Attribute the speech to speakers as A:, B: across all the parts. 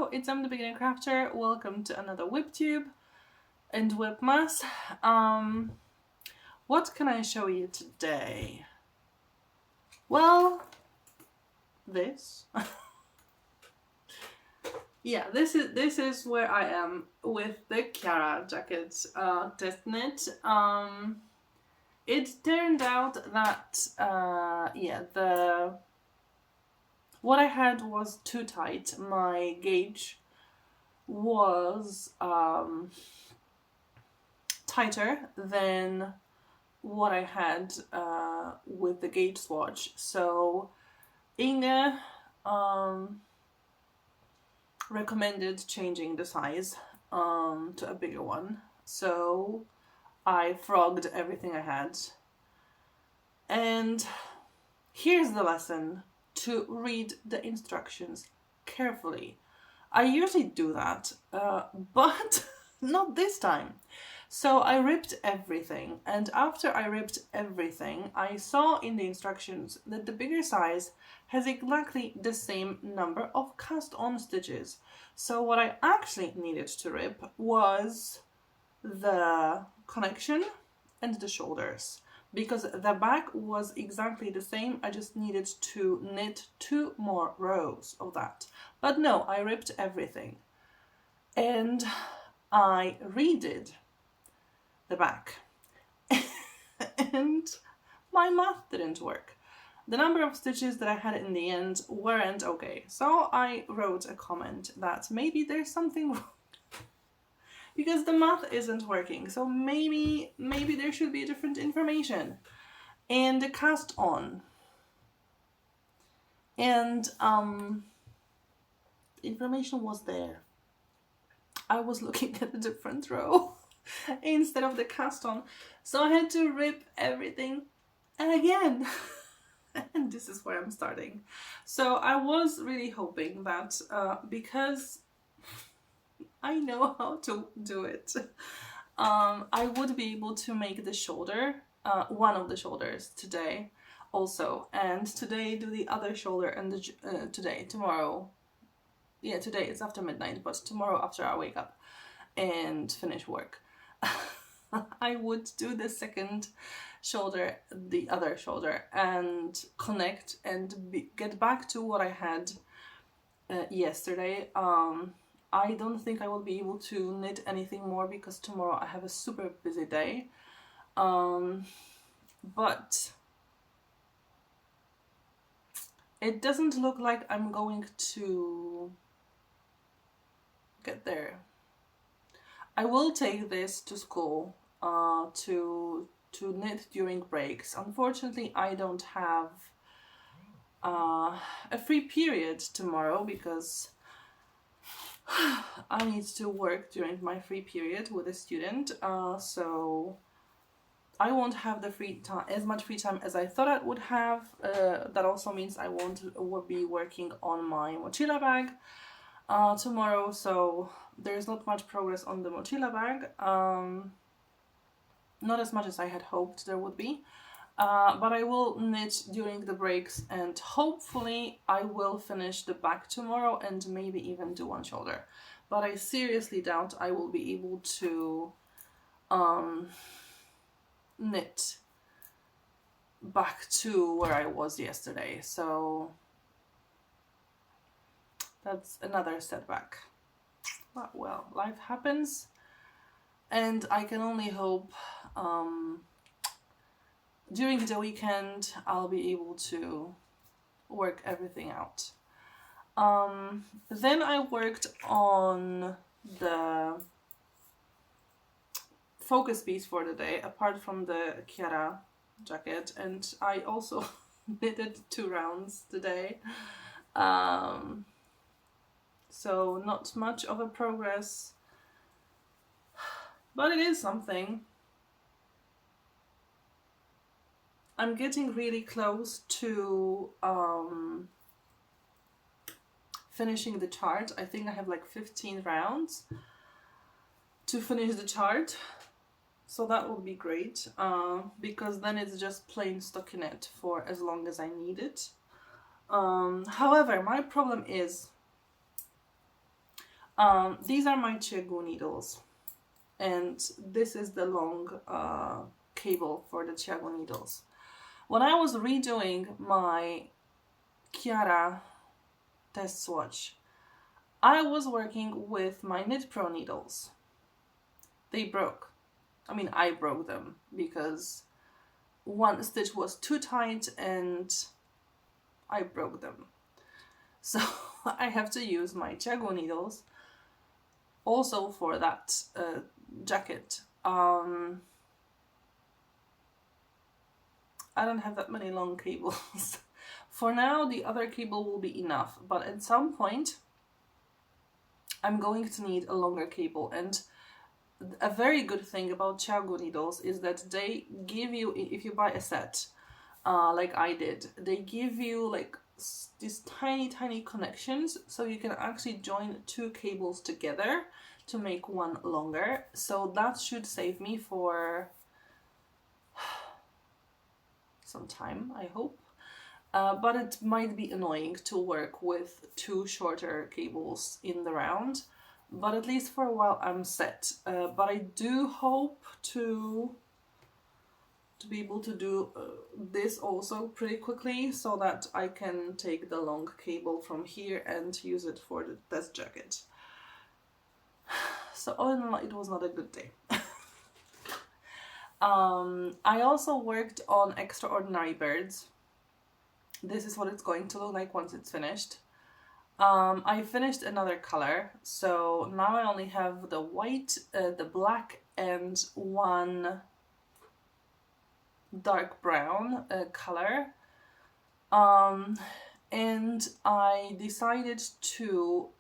A: Hello, it's the Beginner Crafter. Welcome to another WIPTube and WIPMAS. What can I show you today? Well, this. Yeah, this is where I am with the Chiara Jacket test knit. It turned out that what I had was too tight. My gauge was tighter than what I had with the gauge swatch. So Inge recommended changing the size to a bigger one. So I frogged everything I had. And here's the lesson: to read the instructions carefully. I usually do that, but not this time. So I ripped everything, and after I ripped everything, I saw in the instructions that the bigger size has exactly the same number of cast-on stitches. So what I actually needed to rip was the connection and the shoulders, because the back was exactly the same. I just needed to knit 2 more rows of that. But no, I ripped everything and I redid the back and my math didn't work. The number of stitches that I had in the end weren't okay. So I wrote a comment that maybe there's something wrong because the math isn't working. So maybe there should be different information. And the cast on. And information was there. I was looking at a different row instead of the cast on. So I had to rip everything again. And this is where I'm starting. So I was really hoping that because I know how to do it, I would be able to make the shoulder, one of the shoulders today also, and today do the other shoulder, and tomorrow, yeah, today it's after midnight, but tomorrow after I wake up and finish work, I would do the second shoulder, the other shoulder, and connect and get back to what I had yesterday. I don't think I will be able to knit anything more because tomorrow I have a super busy day. But it doesn't look like I'm going to get there. I will take this to school to knit during breaks. Unfortunately, I don't have a free period tomorrow because I need to work during my free period with a student, so I won't have the free time, as much free time as I thought I would have. That also means I won't be working on my mochila bag tomorrow, so there's not much progress on the mochila bag. Not as much as I had hoped there would be. But I will knit during the breaks, and hopefully I will finish the back tomorrow and maybe even do one shoulder. But I seriously doubt I will be able to knit back to where I was yesterday. So that's another setback. But well, life happens, and I can only hope during the weekend I'll be able to work everything out. Then I worked on the focus piece for the day, apart from the Chiara jacket, and I also knitted 2 rounds today. So not much of a progress, but it is something. I'm getting really close to finishing the chart. I think I have like 15 rounds to finish the chart, so that will be great, because then it's just plain stockinette for as long as I need it. However, my problem is These are my Chiago needles, and this is the long cable for the Chiago needles. When I was redoing my Chiara test swatch, I was working with my Knit Pro needles. They broke. I mean, I broke them because one stitch was too tight and I broke them. So I have to use my Chiago needles also for that jacket. I don't have that many long cables. For now, the other cable will be enough, but at some point I'm going to need a longer cable. And a very good thing about Chiago needles is that they give you, if you buy a set, like I did, they give you like these tiny connections, so you can actually join two cables together to make one longer. So that should save me for some time, I hope. But it might be annoying to work with two shorter cables in the round, but at least for a while I'm set. But I do hope to be able to do this also pretty quickly, so that I can take the long cable from here and use it for the test jacket. So all in all, it was not a good day. I also worked on Extraordinary Birds. This is what it's going to look like once it's finished. I finished another color, so now I only have the white, the black, and one dark brown color. And I decided to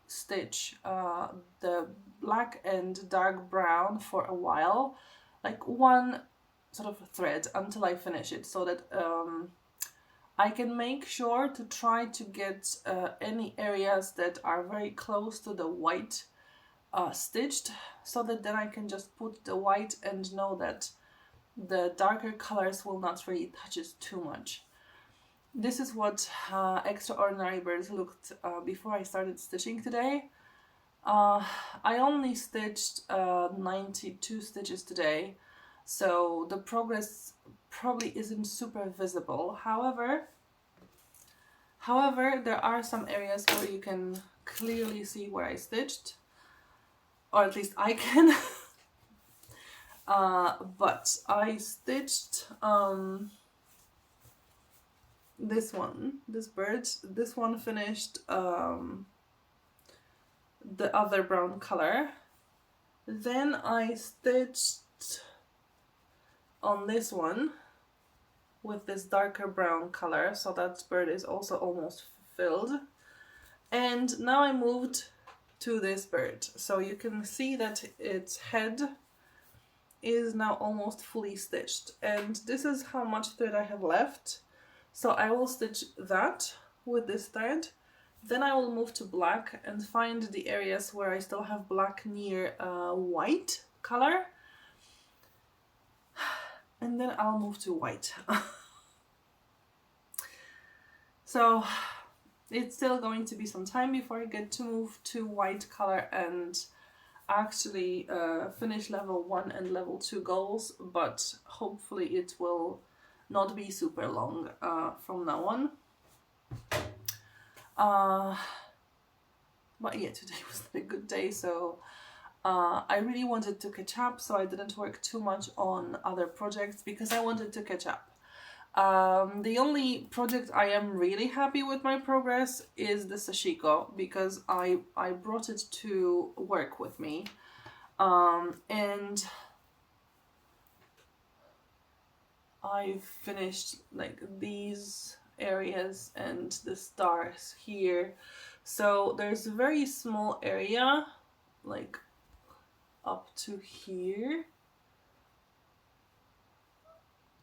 A: stitch the black and dark brown for a while, like one sort of thread until I finish it, so that I can make sure to try to get any areas that are very close to the white stitched, so that then I can just put the white and know that the darker colors will not really touch it too much. This is what Extraordinary Birds looked before I started stitching today. I only stitched 92 stitches today, so the progress probably isn't super visible. However, there are some areas where you can clearly see where I stitched, or at least I can. But I stitched this bird. This one finished the other brown color. Then I stitched on this one with this darker brown color, so that bird is also almost filled. And now I moved to this bird, so you can see that its head is now almost fully stitched, and this is how much thread I have left. So I will stitch that with this thread, then I will move to black and find the areas where I still have black near white color, and then I'll move to white. So it's still going to be some time before I get to move to white color and actually finish level 1 and level 2 goals, but hopefully it will not be super long from now on. But yeah, today was not a good day, so I really wanted to catch up, so I didn't work too much on other projects because I wanted to catch up. The only project I am really happy with my progress is the Sashiko, because I brought it to work with me, and I finished like these areas and the stars here. So there's a very small area, like up to here,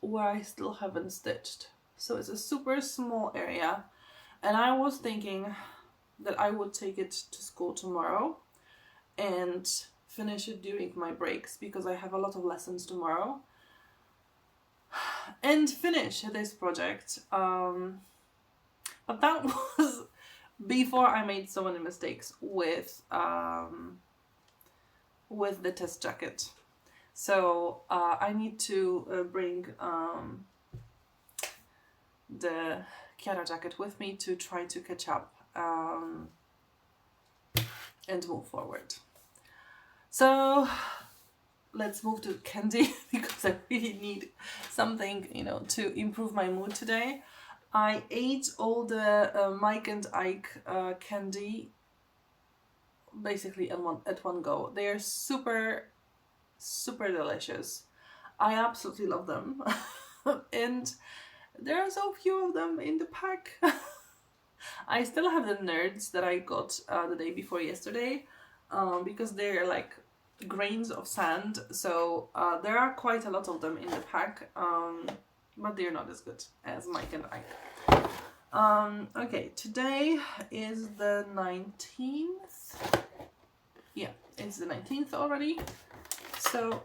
A: where I still haven't stitched. So it's a super small area, and I was thinking that I would take it to school tomorrow and finish it during my breaks, because I have a lot of lessons tomorrow, and finish this project. But that was before I made so many mistakes with the test jacket. So I need to bring the Chiara jacket with me to try to catch up and move forward. So let's move to candy because I really need something, you know, to improve my mood today. I ate all the Mike and Ike candy basically at one go. They are super delicious. I absolutely love them. And there are so few of them in the pack. I still have the nerds that I got the day before yesterday because they're like grains of sand, so there are quite a lot of them in the pack, but they're not as good as Mike and Ike. Okay, today is the 19th. Yeah, it's the 19th already. So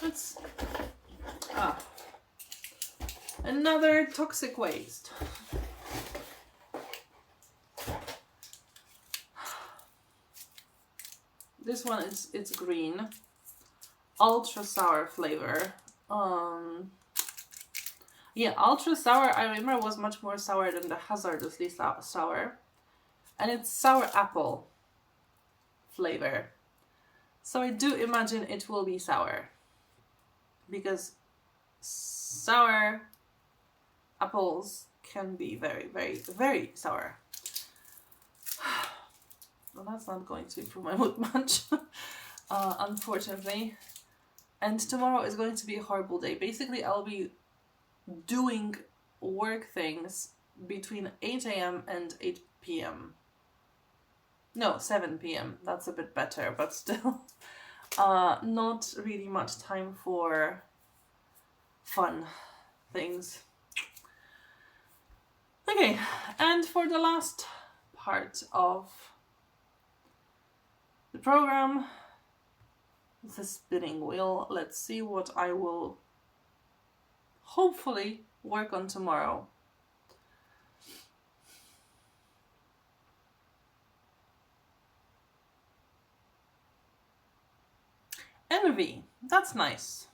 A: let's another toxic waste. This one it's green, ultra sour flavor. Yeah, ultra sour I remember was much more sour than the hazardously sour, and it's sour apple flavor. So I do imagine it will be sour because sour apples can be very sour. Well, that's not going to improve my mood much, unfortunately. And tomorrow is going to be a horrible day. Basically, I'll be doing work things between 8 a.m. and 8 p.m. No, 7 p.m. That's a bit better, but still not really much time for fun things. Okay, and for the last part of the program, the spinning wheel. Let's see what I will hopefully work on tomorrow. Envy, that's nice.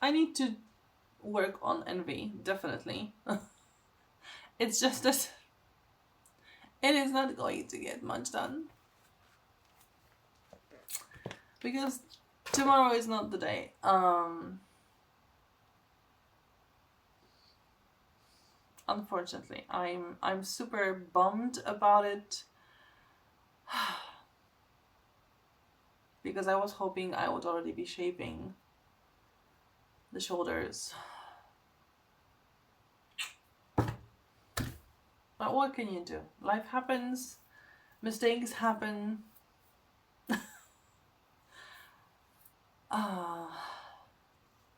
A: I need to work on envy, definitely. It's just that it is not going to get much done. Because tomorrow is not the day. Unfortunately, I'm super bummed about it because I was hoping I would already be shaping the shoulders. But what can you do? Life happens, mistakes happen.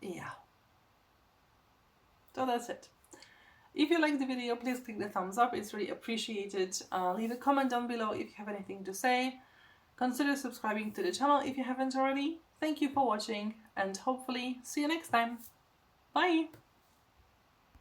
A: Yeah. So that's it. If you liked the video, please click the thumbs up. It's really appreciated. Leave a comment down below if you have anything to say. Consider subscribing to the channel if you haven't already. Thank you for watching and hopefully see you next time. Bye!